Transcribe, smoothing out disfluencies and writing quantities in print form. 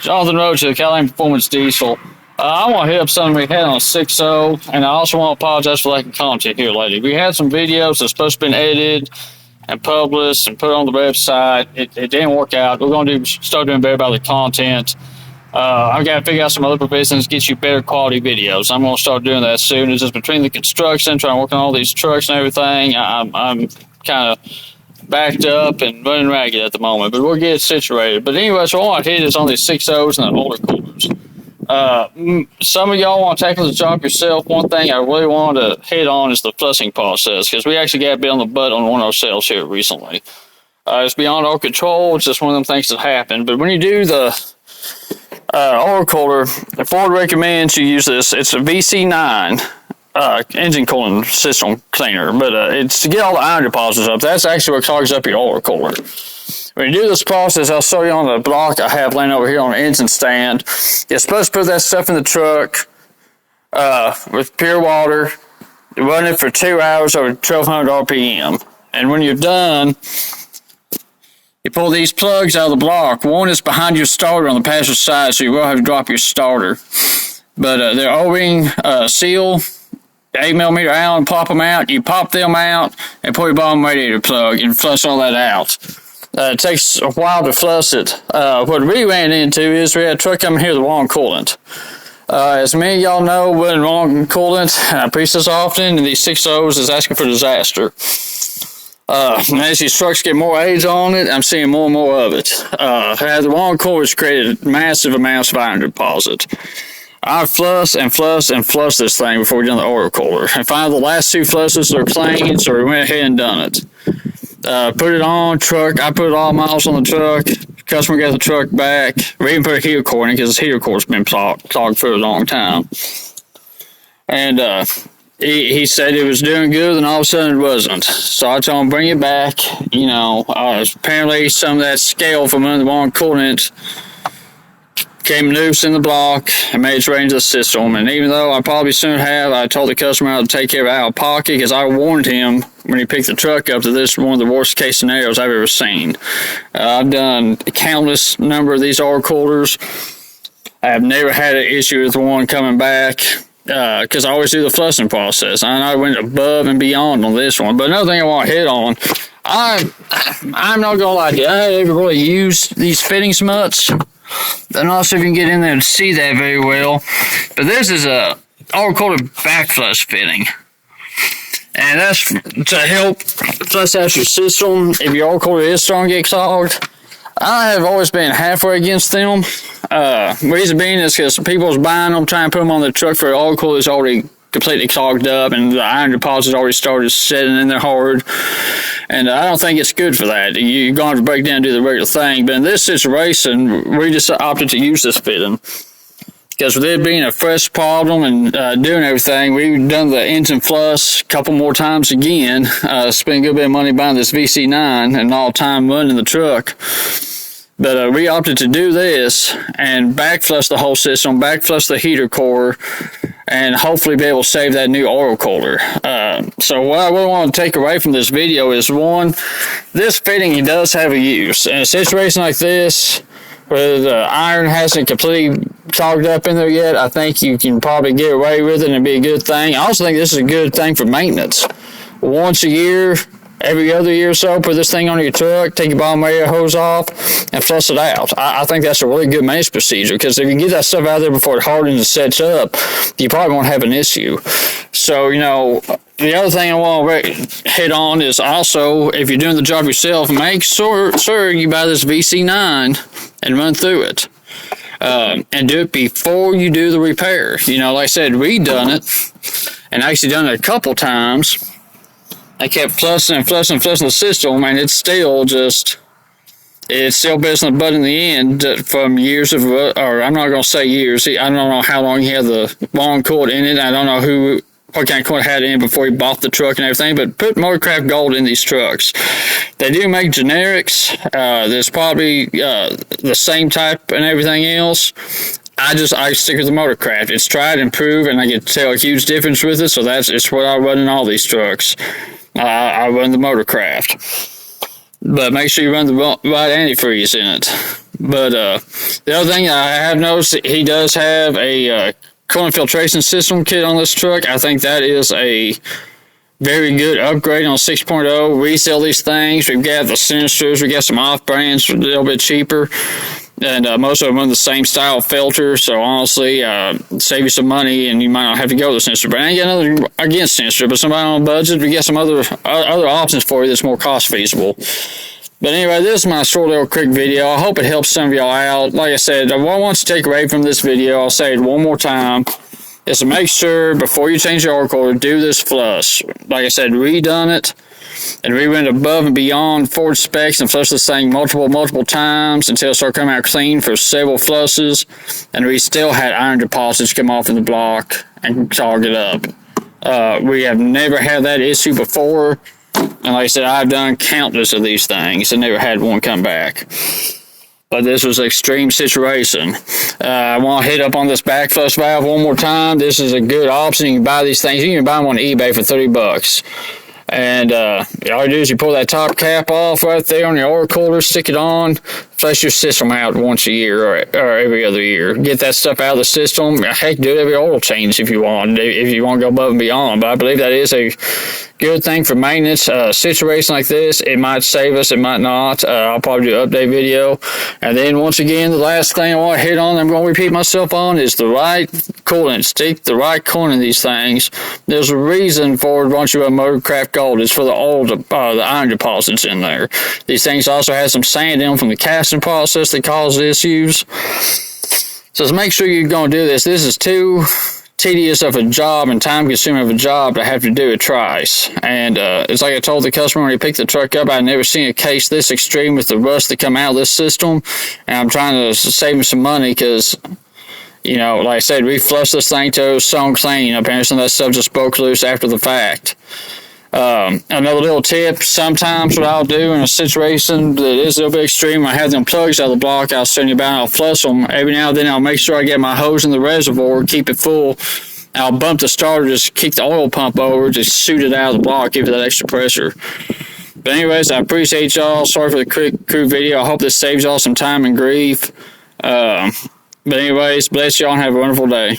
Jonathan Roach of the California Performance Diesel. I want to hit up something we had on 6.0, and I also want to apologize for lack of content here lately. We had some videos that's supposed to be edited and published and put on the website. It didn't work out. We're going to start doing better about the content. I've got to figure out some other provisions to get you better quality videos. I'm going to start doing that soon. It's just between the construction, trying to work on all these trucks and everything, I'm kind of backed up and running ragged at the moment, but we'll get it situated. But anyway, so I want to hit is on these 6.0s and the older coolers. Some of y'all want to tackle the job yourself. One thing I really want to hit on is the flushing process, because we actually got a bit on the butt on one of our sales here recently. It's beyond our control. It's just one of them things that happen. But when you do the oil cooler, Ford recommends you use this. It's a VC9 engine cooling system cleaner, but it's to get all the iron deposits up. That's actually what clogs up your oil cooler. When you do this process, I'll show you on the block I have laying over here on the engine stand. You're supposed to put that stuff in the truck with pure water, run it for 2 hours over 1,200 RPM. And when you're done, you pull these plugs out of the block. One is behind your starter on the passenger side, so you will have to drop your starter. But they're O-ring seal, 8mm Allen, pop them out. You pop them out and pull your bottom radiator plug and flush all that out. It takes a while to flush it. What we ran into is we had a truck coming here with the wrong coolant. As many of y'all know, with the wrong coolant, I preach this often, and these 6.0s is asking for disaster. And as these trucks get more age on it, I'm seeing more and more of it. Had the wrong coolant, which created massive amounts of iron deposit. I flush and flush and flush this thing before we done the oil cooler. And finally, the last 2 flushes are clean, so we went ahead and done it. Put it on truck. I put all miles on the truck. Customer got the truck back. We even put a heater core in it because the heater core's been clogged for a long time. And he said it was doing good, and all of a sudden it wasn't. So I told him, bring it back. You know, apparently some of that scale from under the wrong coolant came loose in the block and made its way into the system. And even though I probably shouldn't have, I told the customer how to take care of it out of pocket, because I warned him when he picked the truck up that this is one of the worst case scenarios I've ever seen. I've done a countless number of these oil coolers. I have never had an issue with one coming back, because I always do the flushing process. And I went above and beyond on this one. But another thing I want to hit on, I'm not going to lie to you, I haven't really used these fittings much. I'm not sure if you can get in there and see that very well, but this is a oil cooler backflush fitting, and that's to help flush out your system if your oil cooler is starting to get clogged. I have always been halfway against them. Reason being is because people's buying them, trying to put them on their truck for oil cooler is already completely clogged up, and the iron deposits already started setting in there hard. And I don't think it's good for that. You're going to have to break down and do the regular thing. But in this situation, we just opted to use this fitting, because with it being a fresh problem and doing everything, we've done the engine flush a couple more times again. Spent a good bit of money buying this VC9 and all time running the truck. But we opted to do this and backflush the whole system, backflush the heater core, and hopefully be able to save that new oil cooler. So what I really want to take away from this video is, one, this fitting does have a use. In a situation like this, where the iron hasn't completely clogged up in there yet, I think you can probably get away with it and it'd be a good thing. I also think this is a good thing for maintenance. Once a year, every other year or so, put this thing on your truck, take your bottom radiator hose off, and flush it out. I think that's a really good maintenance procedure, because if you can get that stuff out there before it hardens and sets up, you probably won't have an issue. So, you know, the other thing I want to hit on is also, if you're doing the job yourself, make sure you buy this VC9 and run through it. And do it before you do the repair. You know, like I said, we done it, and actually done it a couple times. I kept flushing the system, and it's still busting the butt in the end from years of, or I'm not going to say years. I don't know how long he had the wrong coolant in it. I don't know what kind of coolant had it in before he bought the truck and everything, but put Motorcraft Gold in these trucks. They do make generics. There's probably the same type and everything else. I stick with the Motorcraft. It's tried and proved, and I can tell a huge difference with it, so it's what I run in all these trucks. I run the Motorcraft. but make sure you run the right antifreeze in it. But the other thing I have noticed, he does have a coolant filtration system kit on this truck. I think that is a very good upgrade on 6.0. Resell these things. We've got the Sinistras. We got some off-brands a little bit cheaper. And most of them run the same style filter, so honestly, save you some money, and you might not have to go with the Sinistra. But I ain't got nothing against Sinistra, but somebody on a budget, we got some other options for you that's more cost feasible. But anyway, this is my short little quick video. I hope it helps some of y'all out. Like I said, I want to take away from this video, I'll say it one more time, is to make sure before you change your oil cooler, do this flush. Like I said, redone it. And we went above and beyond Ford specs and flushed this thing multiple times until it started coming out clean for several flushes. And we still had iron deposits come off in the block and clog it up. We have never had that issue before. And like I said, I've done countless of these things and never had one come back. But this was an extreme situation. I want to hit up on this back flush valve one more time. This is a good option. You can buy these things. You can buy them on eBay for $30. And all you do is you pull that top cap off right there on your oil cooler, stick it on, flush your system out once a year or every other year. Get that stuff out of the system. Heck, do it every oil change if you want to go above and beyond. But I believe that is a good thing for maintenance. Situation like this, it might save us, it might not. I'll probably do an update video. And then once again, the last thing I want to hit on, I'm going to repeat myself on, is the right coolant. Stick the right coolant in these things. There's a reason Ford wants you a Motorcraft Gold. It's for the the iron deposits in there. These things also have some sand in them from the casting process that causes issues. So make sure you're going to do this. This is too tedious of a job and time consuming of a job to have to do it twice. And it's like I told the customer when he picked the truck up, I'd never seen a case this extreme with the rust that come out of this system. And I'm trying to save him some money because, you know, like I said, we flushed this thing to so clean. Apparently some of that stuff just broke loose after the fact. Another little tip, sometimes what I'll do in a situation that is a little bit extreme, I have them plugs out of the block, I'll send you about, I'll flush them. Every now and then I'll make sure I get my hose in the reservoir, keep it full. I'll bump the starter, just kick the oil pump over, just shoot it out of the block, give it that extra pressure. But anyways, I appreciate y'all. Sorry for the quick crew video. I hope this saves y'all some time and grief. But anyways, bless y'all and have a wonderful day.